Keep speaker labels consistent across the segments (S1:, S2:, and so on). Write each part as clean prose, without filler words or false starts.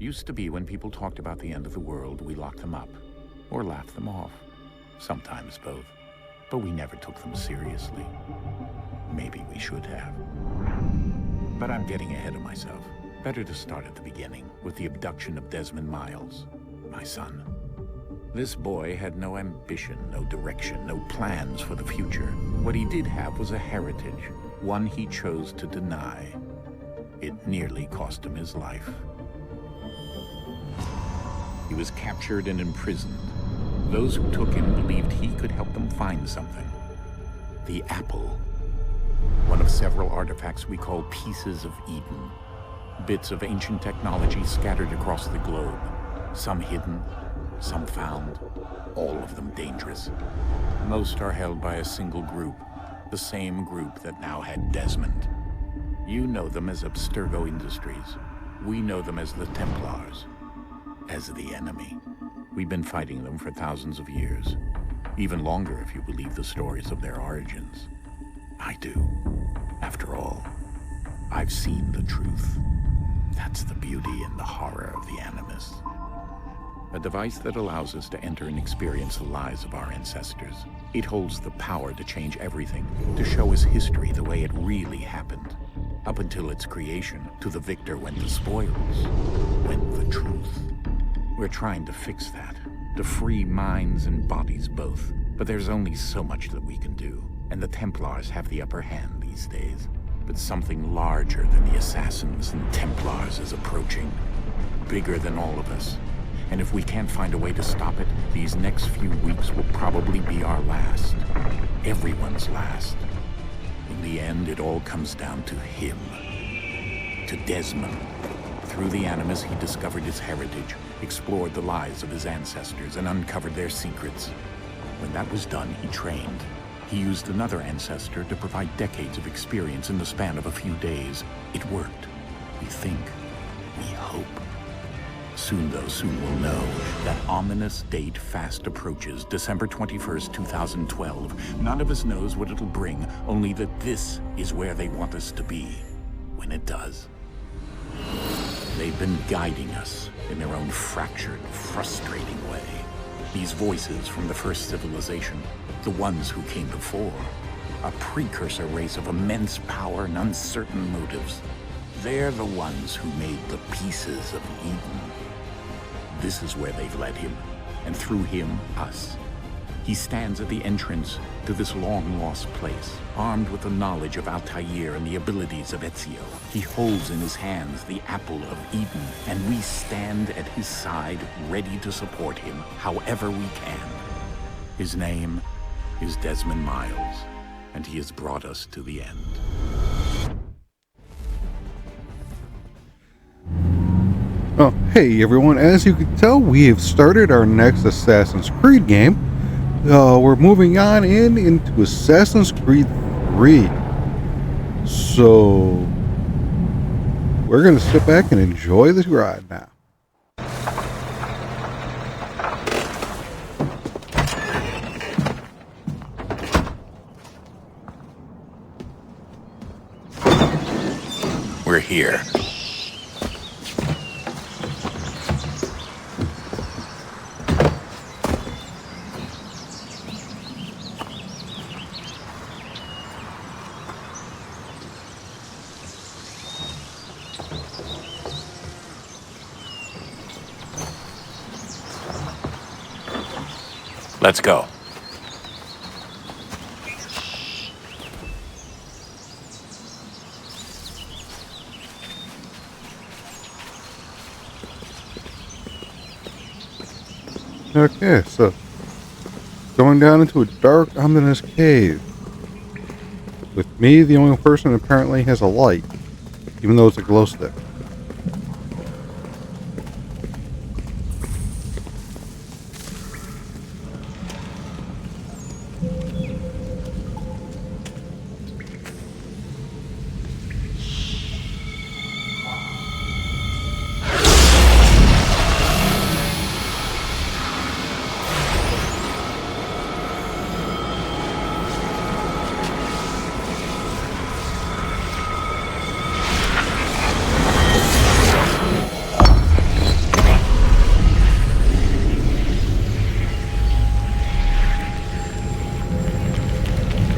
S1: used to be when people talked about the end of the world, we locked them up, or laughed them off. Sometimes both. But we never took them seriously. Maybe we should have. But I'm getting ahead of myself. Better to start at the beginning, with the abduction of Desmond Miles, my son. This boy had no ambition, no direction, no plans for the future. What he did have was a heritage, one he chose to deny. It nearly cost him his life. He was captured and imprisoned. Those who took him believed he could help them find something. The apple. One of several artifacts we call pieces of Eden. Bits of ancient technology scattered across the globe. Some hidden, some found, all of them dangerous. Most are held by a single group, the same group that now had Desmond. You know them as Abstergo Industries. We know them as the Templars, as the enemy. We've been fighting them for thousands of years, even longer if you believe the stories of their origins. I do. After all, I've seen the truth. That's the beauty and the horror of the Animus. A device that allows us to enter and experience the lives of our ancestors. It holds the power to change everything, to show us history the way it really happened. Up until its creation, to the victor went the spoils, went the truth. We're trying to fix that, to free minds and bodies both. But there's only so much that we can do, and the Templars have the upper hand these days. But something larger than the Assassins and Templars is approaching, bigger than all of us. And if we can't find a way to stop it, these next few weeks will probably be our last. Everyone's last. In the end, it all comes down to him. To Desmond. Through the Animus, he discovered his heritage, explored the lives of his ancestors, and uncovered their secrets. When that was done, he trained. He used another ancestor to provide decades of experience in the span of a few days. It worked. We think. We hope. Soon we'll know. That ominous date fast approaches, December 21st, 2012. None of us knows what it'll bring, only that this is where they want us to be, when it does. They've been guiding us in their own fractured, frustrating way. These voices from the first civilization, the ones who came before, a precursor race of immense power and uncertain motives. They're the ones who made the pieces of Eden. This is where they've led him, and through him, us. He stands at the entrance to this long-lost place, armed with the knowledge of Altair and the abilities of Ezio. He holds in his hands the apple of Eden, and we stand at his side, ready to support him however we can. His name is Desmond Miles, and he has brought us to the end.
S2: Oh, hey everyone, as you can tell, we have started our next Assassin's Creed game. We're moving on into Assassin's Creed 3. So, we're going to sit back and enjoy this ride now.
S1: We're here. Let's go.
S2: Okay, so going down into a dark, ominous cave. With me, the only person that apparently has a light, even though it's a glow stick.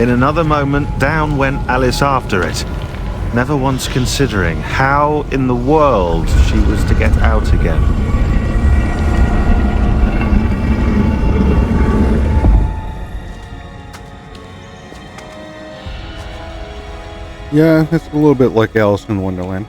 S3: In another moment, down went Alice after it, never once considering how in the world she was to get out again.
S2: Yeah, it's a little bit like Alice in Wonderland.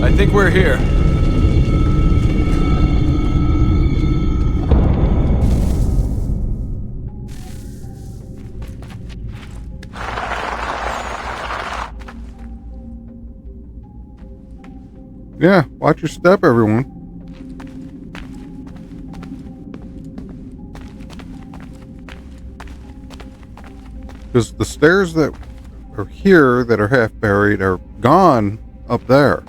S4: I think we're here.
S2: Yeah, watch your step, everyone. Because the stairs that are here that are half buried are gone up there.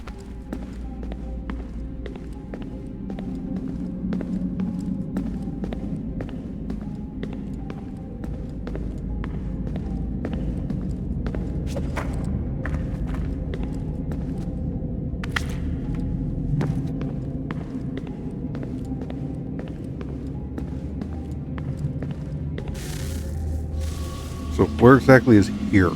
S2: So where exactly is here?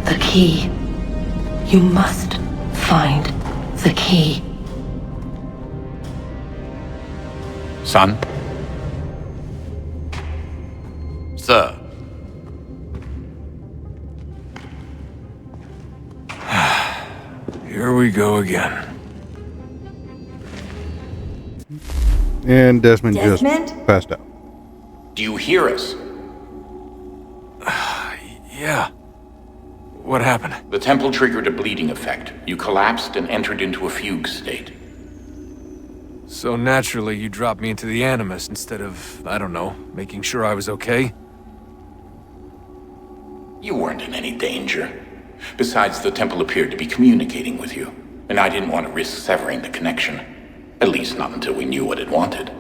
S5: The key. You must find the key.
S1: Son?
S4: Sir. Here we go again.
S2: And Desmond just
S6: Desmond?
S2: passed out.
S1: Do you hear us?
S4: Yeah. What happened?
S1: The temple triggered a bleeding effect. You collapsed and entered into a fugue state.
S4: So naturally, you dropped me into the Animus instead of, I don't know, making sure I was okay?
S1: You weren't in any danger. Besides, the temple appeared to be communicating with you, and I didn't want to risk severing the connection. At least not until we knew what it wanted.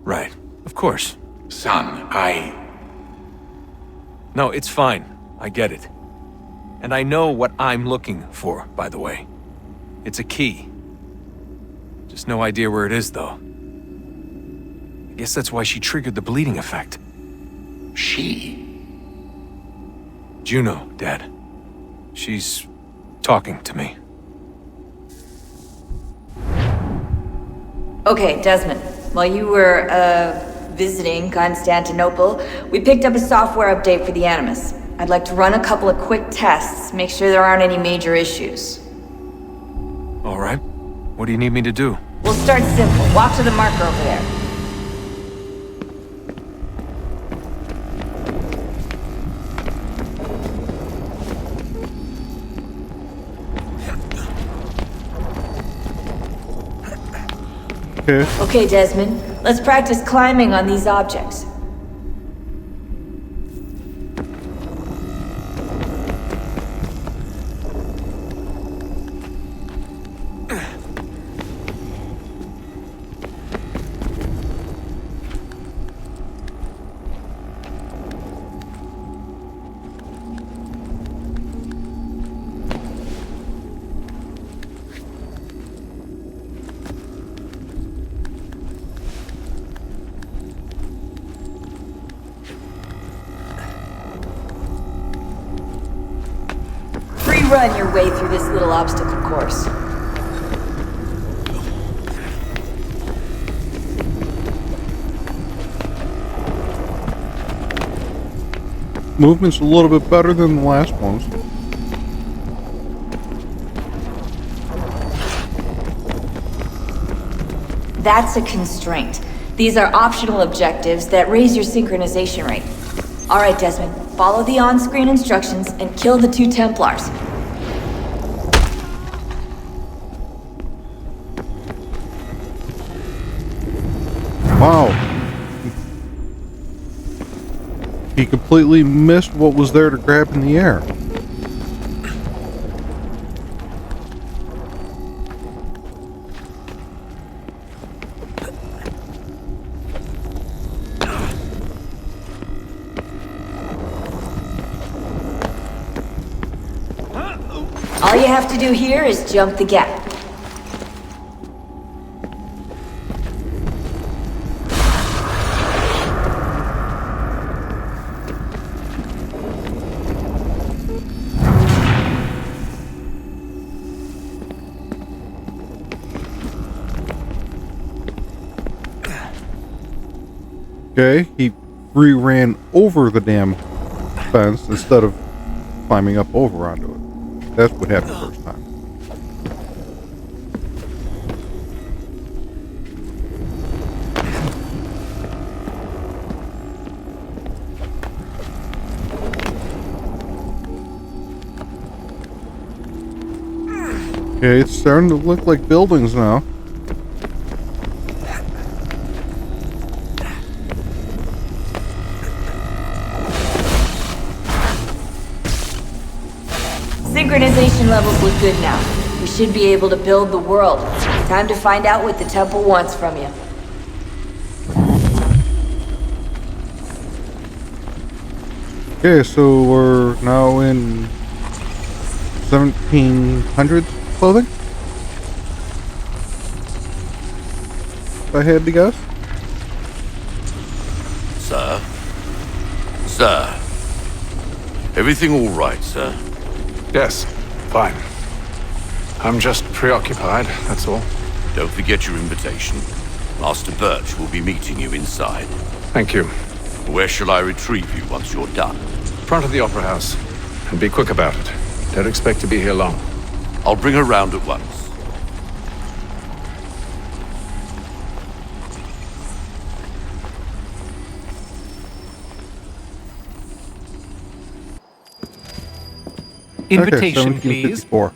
S4: Right. Of course.
S1: Son,
S4: No, it's fine. I get it. And I know what I'm looking for, by the way. It's a key. Just no idea where it is, though. I guess that's why she triggered the bleeding effect.
S1: She?
S4: Juno, Dad. She's talking to me.
S6: Okay, Desmond. While you were, visiting Constantinople, we picked up a software update for the Animus. I'd like to run a couple of quick tests, make sure there aren't any major issues.
S4: All right. What do you need me to do?
S6: We'll start simple. Walk to the marker over there.
S2: Okay.
S6: Okay, Desmond. Let's practice climbing on these objects. run your way through this little obstacle course.
S2: Movement's a little bit better than the last ones.
S6: That's a constraint. These are optional objectives that raise your synchronization rate. Alright, Desmond, follow the on-screen instructions and kill the 2 Templars.
S2: Wow. He completely missed what was there to grab in the air.
S6: All you have to do here is jump the gap.
S2: Okay, he re-ran over the damn fence instead of climbing up over onto it. That's what happened the first time. Okay, it's starting to look like buildings now.
S6: Synchronization levels look good now. We should be able to build the world. Time to find out what the temple wants from you.
S2: Okay, so we're now in 1700s clothing? If I had to guess.
S7: Sir? Sir? Everything all right, sir?
S4: Yes, fine. I'm just preoccupied, that's all.
S7: Don't forget your invitation. Master Birch will be meeting you inside.
S4: Thank you.
S7: Where shall I retrieve you once you're done?
S4: Front of the Opera House. And be quick about it. Don't expect to be here long.
S7: I'll bring her round at once.
S8: Invitation,
S2: okay,
S8: please.
S2: 1754.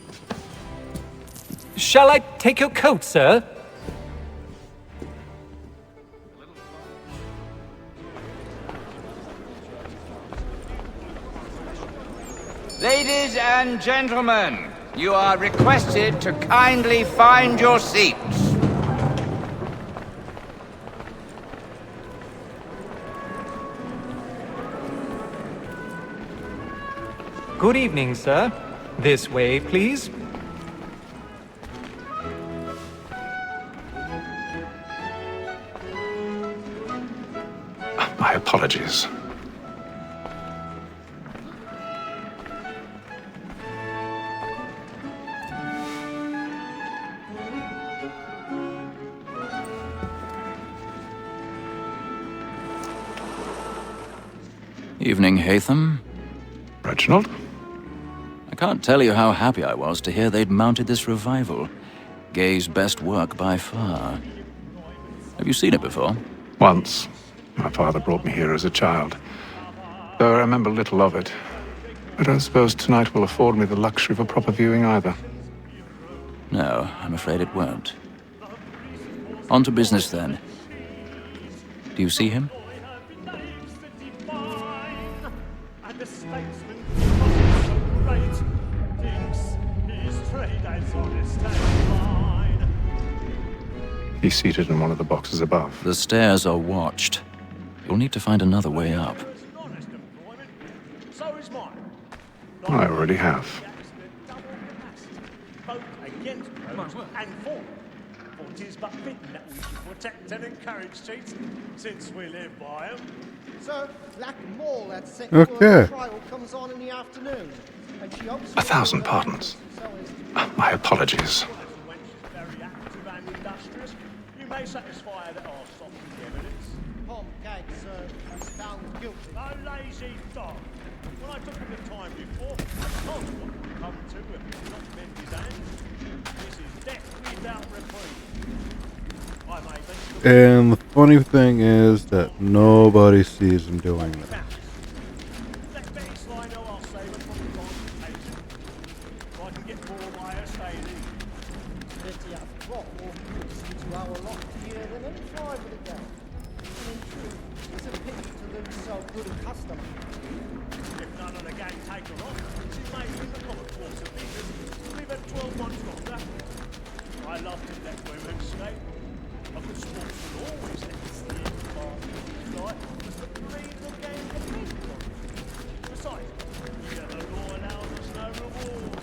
S8: Shall I take your coat, sir?
S9: Ladies and gentlemen, you are requested to kindly find your seats.
S8: Good evening, sir. This way, please.
S4: My apologies.
S10: Evening, Hatham.
S4: Reginald?
S10: I can't tell you how happy I was to hear they'd mounted this revival. Gay's best work by far. Have you seen it before?
S4: Once. My father brought me here as a child. Though I remember little of it. I don't suppose tonight will afford me the luxury of a proper viewing either.
S10: No, I'm afraid it won't. On to business then. Do you see him?
S4: He's seated in one of the boxes above.
S10: The stairs are watched. You'll need to find another way up.
S4: I already have.
S2: Okay.
S11: Trial comes on in the afternoon. 1,000 pardons. My apologies.
S12: You may satisfy that I'll stop the evidence. Tom Gags was found guilty. A lazy dog. When I took him the time before, I told him what would come to him. Not mend his hands. This is death without reprieve. I made them.
S2: And the funny thing is that nobody sees him doing that.
S12: That Betty Sly know I'll save her from the confrontation. If I can get more by her staying in. Betty up rock or listen to our lot here than any five of the gang. And in truth, it's a pity to lose so good a customer. If none of the gang take her on, she may win the common course of business. We've had 12 months longer. I love to let women escape. A good sportsman always lets the end part of his life as the breed of game depends on it. Besides, the law allows us no reward.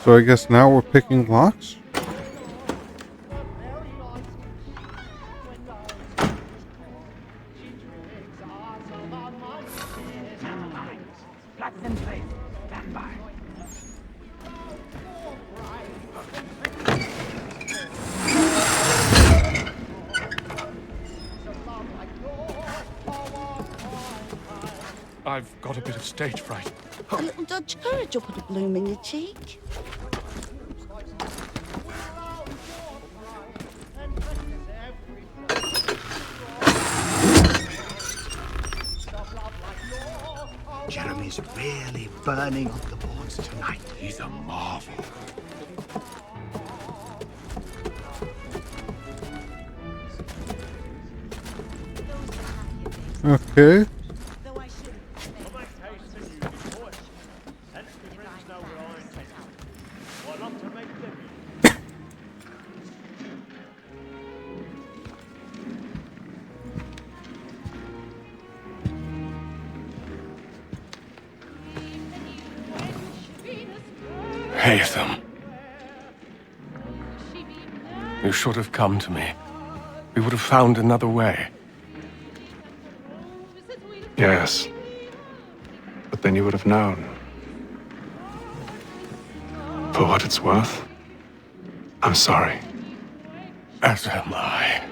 S2: So I guess now we're picking locks?
S11: I've got a bit of stage fright.
S13: A little Dodge courage will put a bloom in your cheek.
S14: Jeremy's really burning on the boards tonight.
S7: He's a marvel.
S2: Okay.
S11: Haytham. You should have come to me. We would have found another way. Yes. But then you would have known. For what it's worth, I'm sorry. As am I.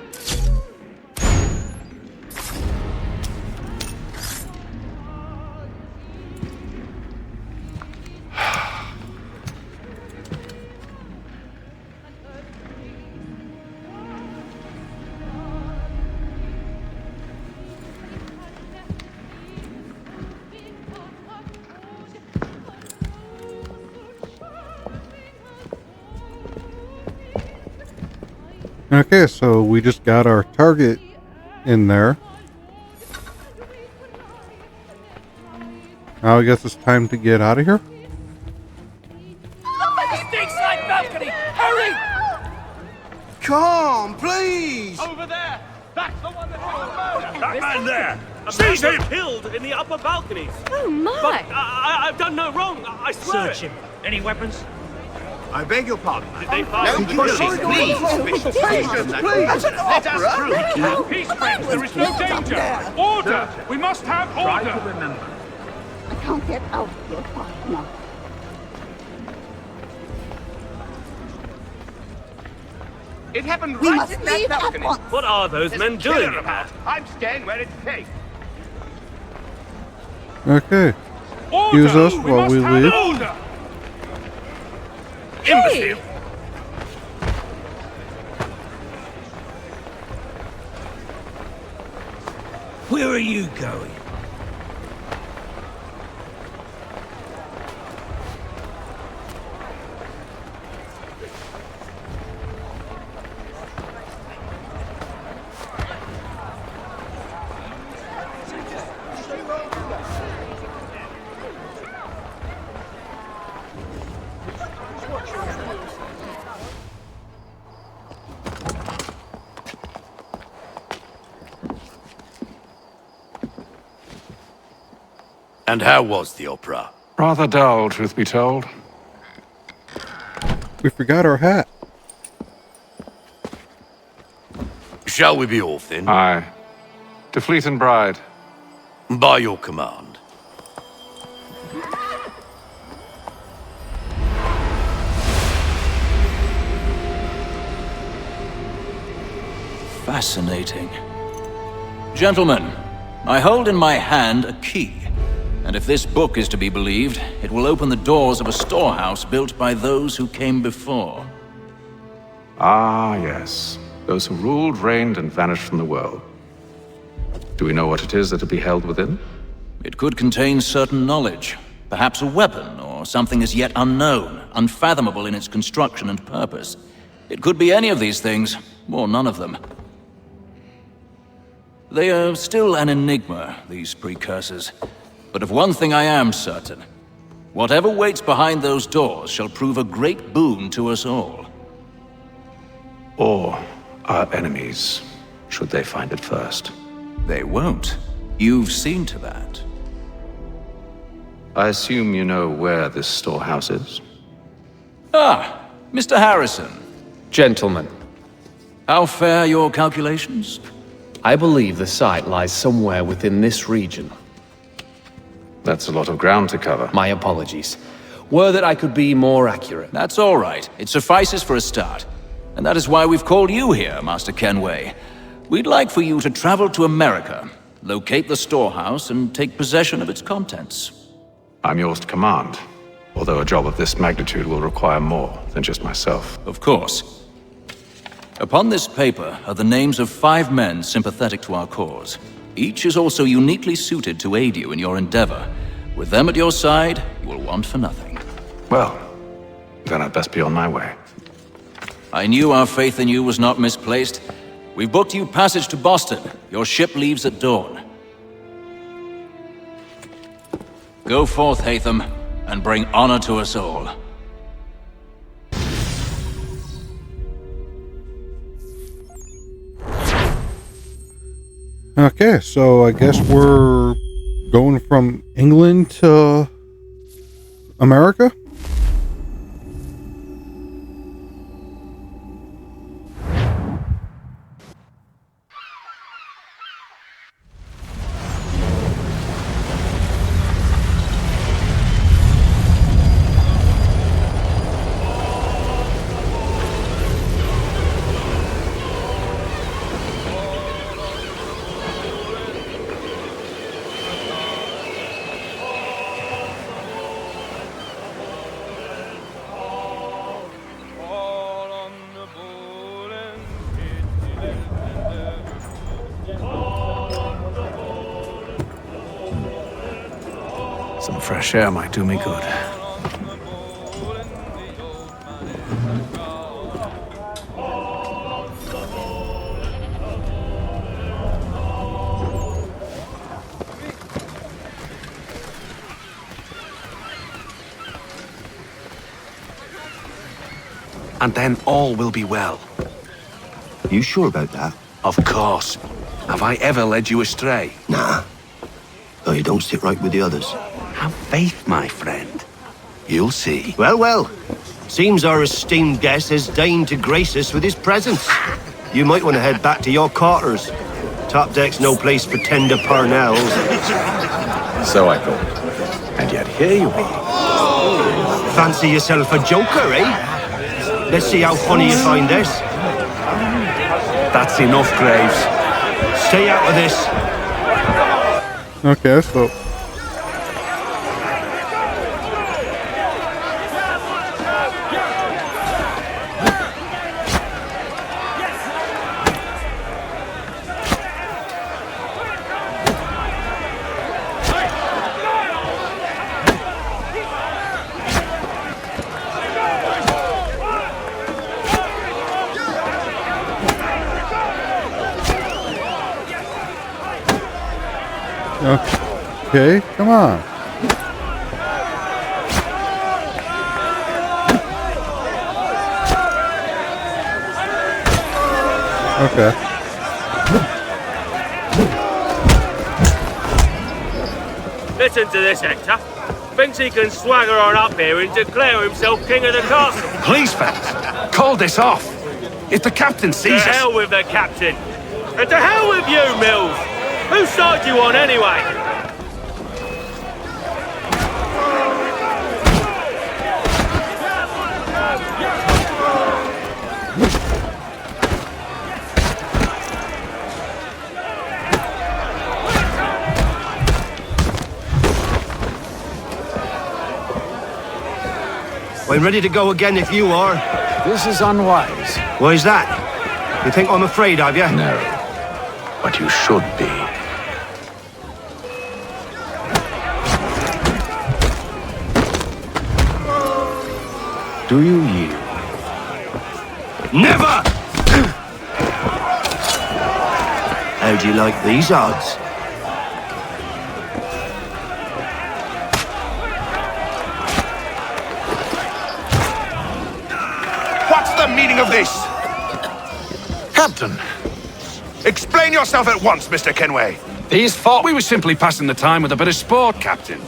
S2: Okay, so we just got our target in there. Now I guess it's time to get out of here.
S12: Look at the side balcony! Hurry!
S14: Come, please!
S12: Over there! That's the one that murder!
S7: That man there!
S12: Seize him! Killed in the upper balconies!
S13: Oh my!
S12: But I've done no wrong, I swear.
S9: Search him. Any weapons?
S14: I beg your pardon.
S12: Did they fire
S14: No, please, Bishop.
S12: Let us through. Peace, friends. There is no danger. Order. We must have order.
S14: Try to remember.
S13: I can't get out here fast enough.
S9: It happened
S13: We
S9: right
S13: must
S9: in that
S13: leave at
S9: balcony.
S13: once.
S12: What are those men doing about?
S9: I'm staying where it's safe.
S2: Okay.
S12: Order.
S2: Use us while we leave.
S12: Order.
S13: Hey!
S9: Where are you going?
S7: And how was the opera?
S11: Rather dull, truth be told.
S2: We forgot our hat.
S7: Shall we be off then?
S11: Aye. To Fleet and Bride.
S7: By your command.
S10: Fascinating. Gentlemen, I hold in my hand a key. And if this book is to be believed, it will open the doors of a storehouse built by those who came before.
S11: Ah, yes. Those who ruled, reigned, and vanished from the world. Do we know what it is that will be held within?
S10: It could contain certain knowledge. Perhaps a weapon, or something as yet unknown, unfathomable in its construction and purpose. It could be any of these things, or none of them. They are still an enigma, these precursors. But of one thing I am certain. Whatever waits behind those doors shall prove a great boon to us all.
S11: Or our enemies, should they find it first.
S10: They won't. You've seen to that.
S11: I assume you know where this storehouse is?
S10: Ah, Mr. Harrison.
S15: Gentlemen.
S10: How fare your calculations?
S15: I believe the site lies somewhere within this region.
S11: That's a lot of ground to cover.
S15: My apologies. Were that I could be more accurate.
S10: That's all right. It suffices for a start. And that is why we've called you here, Master Kenway. We'd like for you to travel to America, locate the storehouse, and take possession of its contents.
S11: I'm yours to command, although a job of this magnitude will require more than just myself.
S10: Of course. Upon this paper are the names of 5 men sympathetic to our cause. Each is also uniquely suited to aid you in your endeavor. With them at your side, you will want for nothing.
S11: Well, then I'd best be on my way.
S10: I knew our faith in you was not misplaced. We've booked you passage to Boston. Your ship leaves at dawn. Go forth, Hatham, and bring honor to us all.
S2: Okay, so I guess we're going from England to America?
S4: Some fresh air might do me good. And then all will be well.
S14: You sure about that?
S4: Of course. Have I ever led you astray?
S14: Nah. Though you don't sit right with the others.
S7: Have faith, my friend. You'll see.
S14: Well, well. Seems our esteemed guest has deigned to grace us with his presence. You might want to head back to your quarters. Top deck's no place for tender parnells.
S4: So I thought. And yet here you are.
S14: Fancy yourself a joker, eh? Let's see how funny you find this.
S4: That's enough, Graves.
S14: Stay out of this.
S2: Okay, so okay, come on. Okay.
S16: Listen to this, Hector. Thinks he can swagger on up here and declare himself king of the castle.
S11: Please, fellas, call this off. If the captain sees us...
S16: To hell with the captain. And to hell with you, Mills. Whose side you on, anyway?
S14: I'm ready to go again if you are.
S11: This is unwise.
S14: Why is that? You think I'm afraid of you?
S11: No, but you should be. Do you yield?
S14: Never! How do you like these odds?
S17: What's the meaning of this?
S11: Captain!
S17: Explain yourself at once, Mr. Kenway.
S11: These fought. We were simply passing the time with a bit of sport, Captain.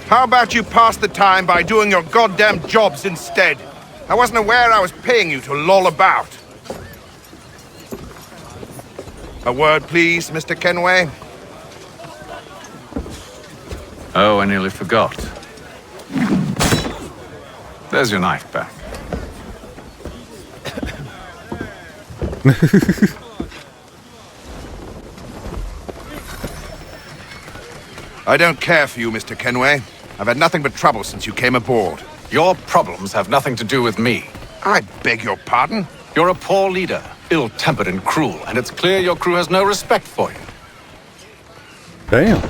S17: How about you pass the time by doing your goddamn jobs instead? I wasn't aware I was paying you to loll about. A word, please, Mr. Kenway.
S11: Oh, I nearly forgot. There's your knife back.
S17: I don't care for you, Mr. Kenway. I've had nothing but trouble since you came aboard.
S11: Your problems have nothing to do with me.
S17: I beg your pardon?
S11: You're a poor leader, ill-tempered and cruel, and it's clear your crew has no respect for you.
S2: Damn.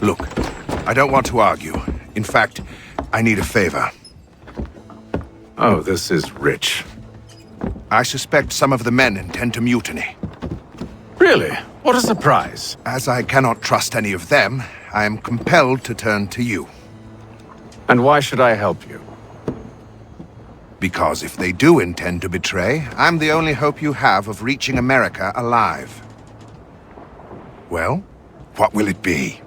S17: Look, I don't want to argue. In fact, I need a favor.
S11: Oh, this is rich.
S17: I suspect some of the men intend to mutiny.
S11: Really? What a surprise.
S17: As I cannot trust any of them, I am compelled to turn to you.
S11: And why should I help you?
S17: Because if they do intend to betray, I'm the only hope you have of reaching America alive. Well, what will it be?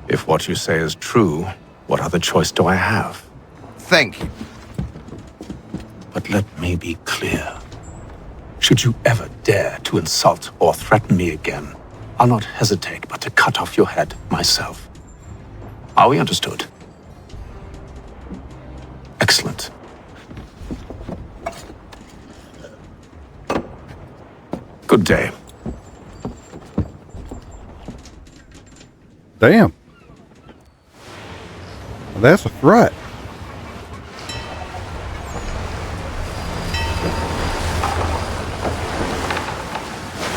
S11: If what you say is true, what other choice do I have?
S17: Thank you.
S11: But let me be clear. Should you ever dare to insult or threaten me again, I'll not hesitate but to cut off your head myself. Are we understood? Excellent. Good day.
S2: Damn. Well, that's a threat.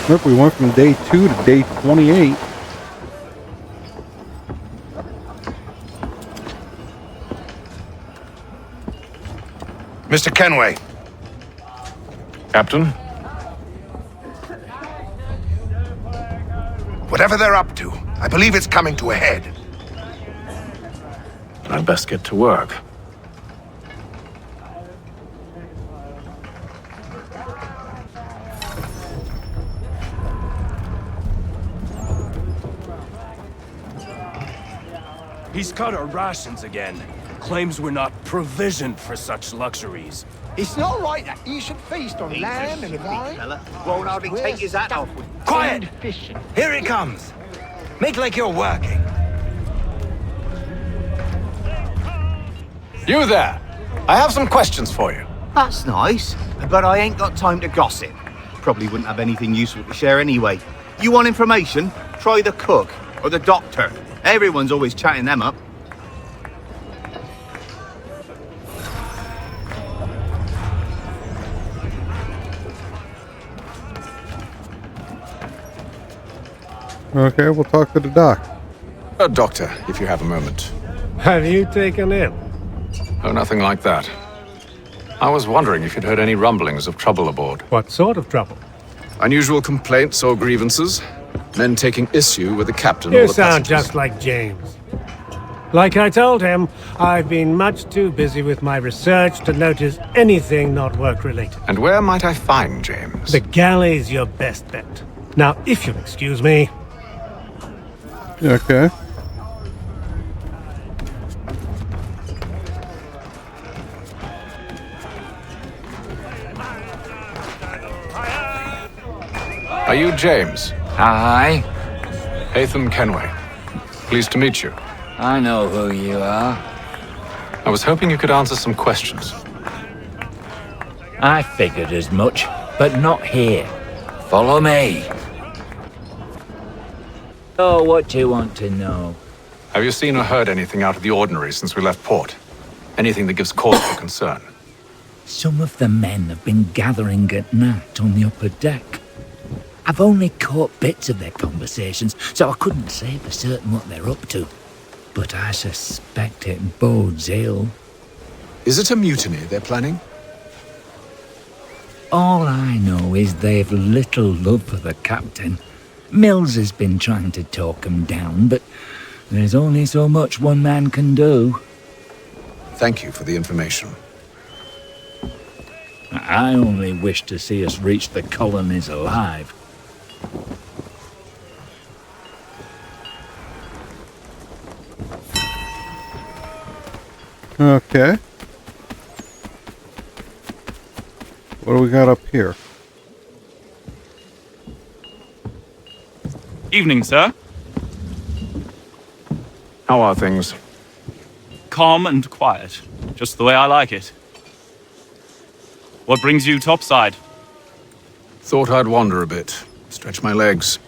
S2: Look, we went from day 2 to day 28.
S17: Mr. Kenway.
S11: Captain?
S17: Whatever they're up to, I believe it's coming to a head.
S11: I'd best get to work.
S18: He's cut our rations again. Claims we're not provisioned for such luxuries.
S12: It's not right that you should feast on lamb and wine.
S9: Won't hardly take his hat off.
S12: Quiet!
S9: Here it comes. Make like you're working.
S11: You there! I have some questions for you.
S9: That's nice, but I ain't got time to gossip. Probably wouldn't have anything useful to share anyway. You want information? Try the cook or the doctor. Everyone's always chatting them up.
S2: Okay, we'll talk to the doc.
S11: Doctor, if you have a moment.
S19: Have you taken ill?
S11: Oh, nothing like that. I was wondering if you'd heard any rumblings of trouble aboard.
S19: What sort of trouble?
S11: Unusual complaints or grievances? Men taking issue with the captain or
S19: You
S11: the
S19: sound
S11: passengers?
S19: just like James. Like I told him, I've been much too busy with my research to notice anything not work-related.
S11: And where might I find James?
S19: The galley's your best bet. Now, if you'll excuse me...
S2: Okay.
S20: Are you James?
S21: Hi.
S20: Hatham Kenway. Pleased to meet you.
S21: I know who you are.
S20: I was hoping you could answer some questions.
S21: I figured as much, but not here. Follow me. Oh, what do you want to know?
S20: Have you seen or heard anything out of the ordinary since we left port? Anything that gives cause for concern?
S21: Some of the men have been gathering at night on the upper deck. I've only caught bits of their conversations, so I couldn't say for certain what they're up to. But I suspect it bodes ill.
S20: Is it a mutiny they're planning?
S21: All I know is they've little love for the captain. Mills has been trying to talk 'em down, but there's only so much one man can do.
S20: Thank you for the information.
S21: I only wish to see us reach the colonies alive.
S2: Okay. What do we got up here?
S22: Evening, sir.
S20: How are things?
S22: Calm and quiet. Just the way I like it. What brings you topside?
S20: Thought I'd wander a bit. Stretch my legs.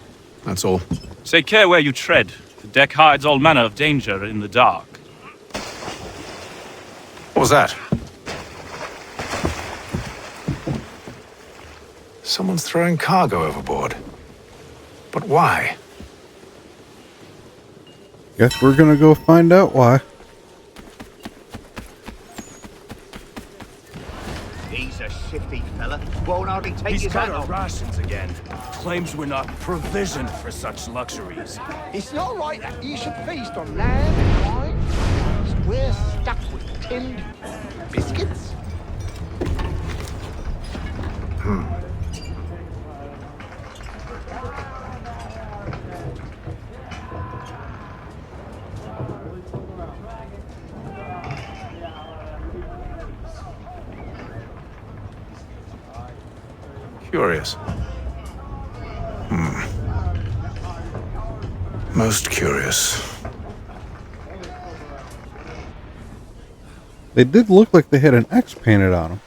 S20: That's all.
S22: Take care where you tread. The deck hides all manner of danger in the dark.
S20: What was that? Someone's throwing cargo overboard. But why?
S2: Guess we're gonna go find out why.
S9: He's a shifty fella. Won't hardly take
S18: He's
S9: his
S18: got
S9: hat
S18: our
S9: off.
S18: rations again. Claims we're not provisioned for such luxuries.
S12: It's not right that you should feast on lamb and wine. We're stuck with tinned biscuits.
S20: Curious. Most curious.
S2: They did look like they had an X painted on them.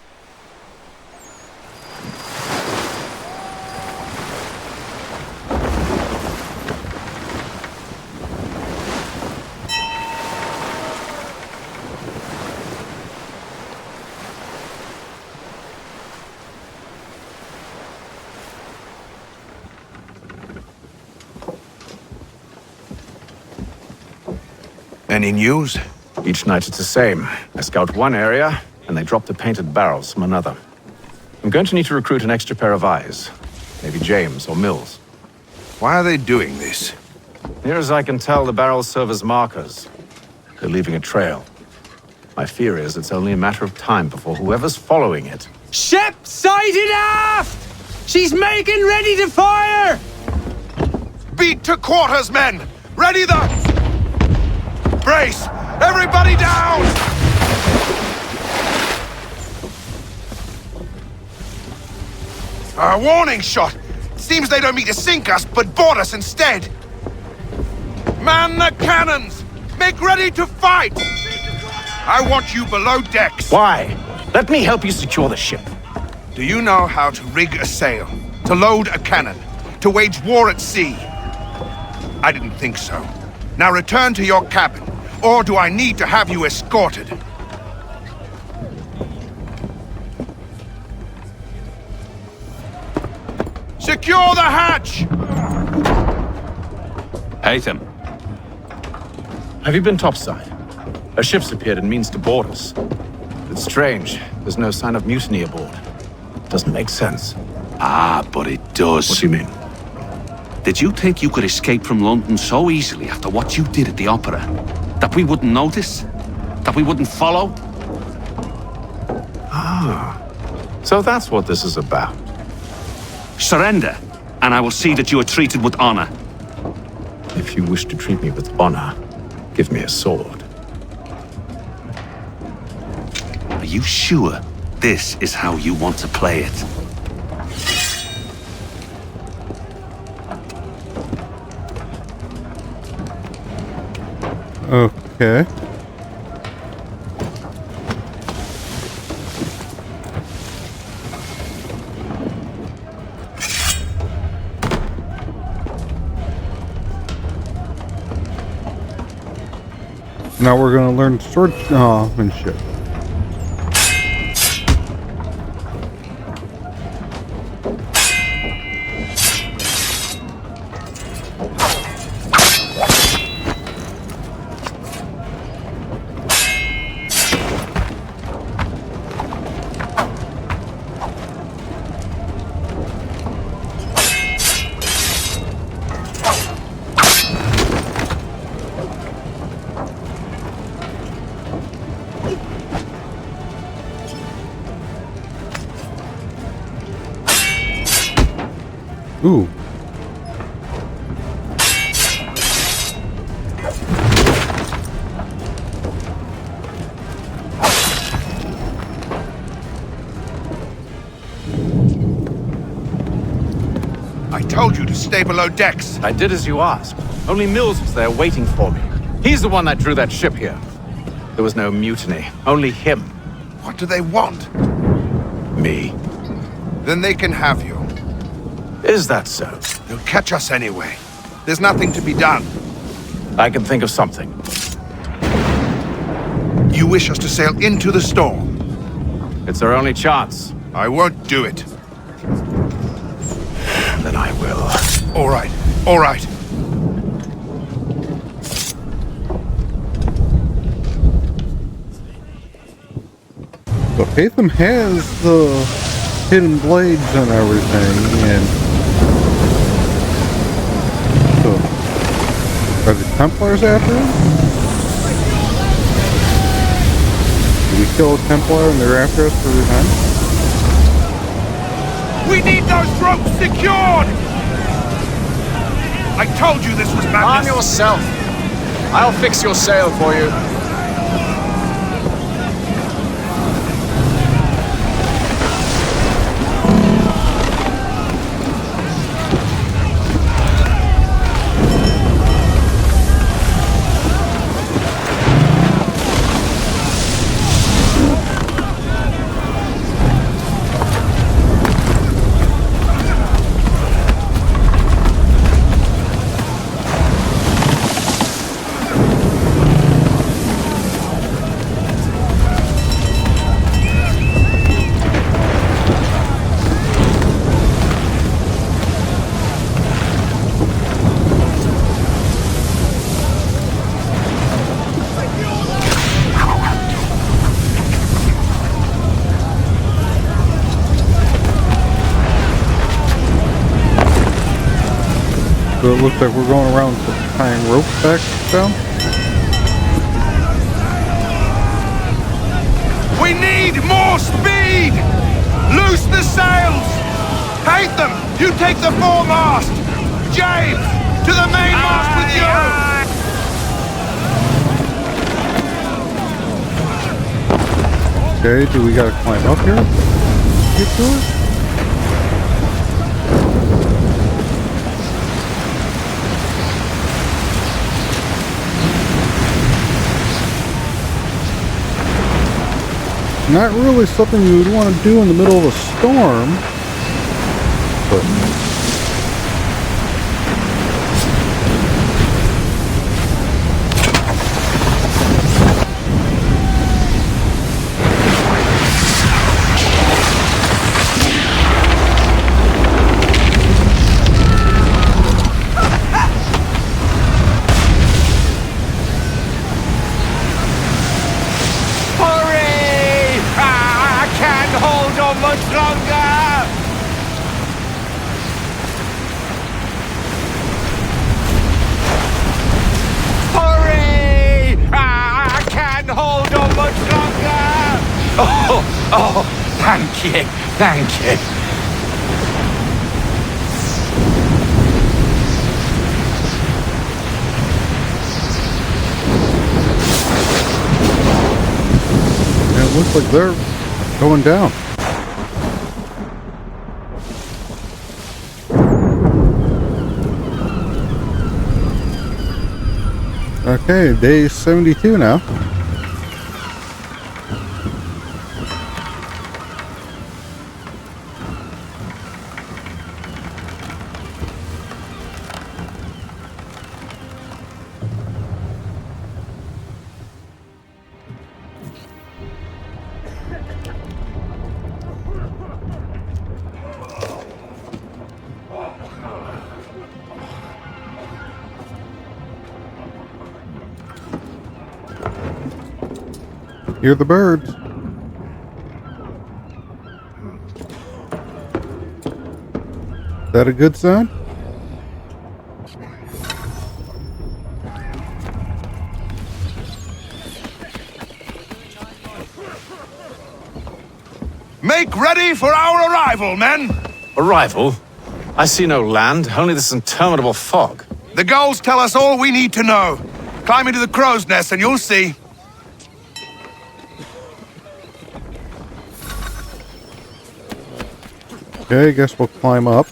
S17: Any news?
S20: Each night it's the same. I scout one area, and they drop the painted barrels from another. I'm going to need to recruit an extra pair of eyes. Maybe James or Mills.
S17: Why are they doing this?
S20: Near as I can tell, the barrels serve as markers. They're leaving a trail. My fear is it's only a matter of time before whoever's following it...
S23: Ship sighted aft! She's making ready to fire!
S17: Beat to quarters, men! Ready the... Brace! Everybody down! A warning shot! Seems they don't mean to sink us, but board us instead! Man the cannons! Make ready to fight! I want you below decks!
S20: Why? Let me help you secure the ship.
S17: Do you know how to rig a sail? To load a cannon? To wage war at sea? I didn't think so. Now return to your cabin, or do I need to have you escorted? Secure the hatch!
S20: Hatham. Have you been topside? A ship's appeared and means to board us. It's strange. There's no sign of mutiny aboard. Doesn't make sense.
S7: Ah, but it does.
S20: What do you mean?
S7: Did you think you could escape from London so easily after what you did at the opera? That we wouldn't notice? That we wouldn't follow?
S20: Ah. So that's what this is about.
S7: Surrender, and I will see that you are treated with honor.
S11: If you wish to treat me with honor, give me a sword.
S7: Are you sure this is how you want to play it?
S2: Okay. Now we're going to learn swordsmanship. Ooh.
S17: I told you to stay below decks.
S20: I did as you asked. Only Mills was there waiting for me. He's the one that drew that ship here. There was no mutiny, only him.
S17: What do they want?
S20: Me.
S17: Then they can have you.
S20: Is that so?
S17: They'll catch us anyway. There's nothing to be done.
S20: I can think of something.
S17: You wish us to sail into the storm?
S20: It's our only chance.
S17: I won't do it.
S20: Then I will.
S17: All right, all right.
S2: So Hatham has the hidden blades and everything, and so are the Templars after him? Did we kill a Templar and they're after us for revenge?
S17: We need those ropes secured! I told you this was madness.
S20: Arm yourself. I'll fix your sail for you.
S2: So it looks like we're going around tying ropes back down.
S17: We need more speed! Loose the sails! Hate them! You take the foremast! James! To the mainmast with you!
S2: Okay, do we gotta climb up here? Get to it? Not really something you would want to do in the middle of a storm, but
S17: much longer! Hurry! I can't hold on much longer! Oh, thank you, thank you.
S2: looks like they're going down. Okay, day 72 now. Hear the birds. Is that a good sign?
S17: Make ready for our arrival, men!
S20: Arrival? I see no land, only this interminable fog.
S17: The gulls tell us all we need to know. Climb into the crow's nest and you'll see.
S2: Okay, I guess we'll climb up.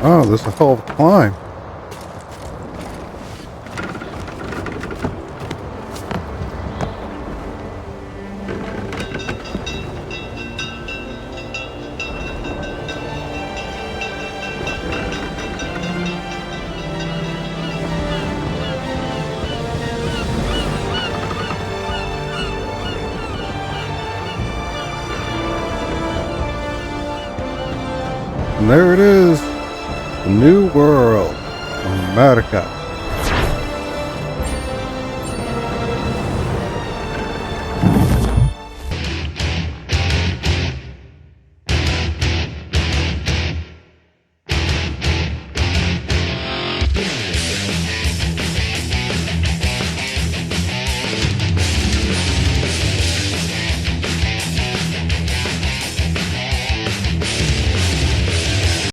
S2: Oh, this is a hell of a climb. And there it is, the new world of America.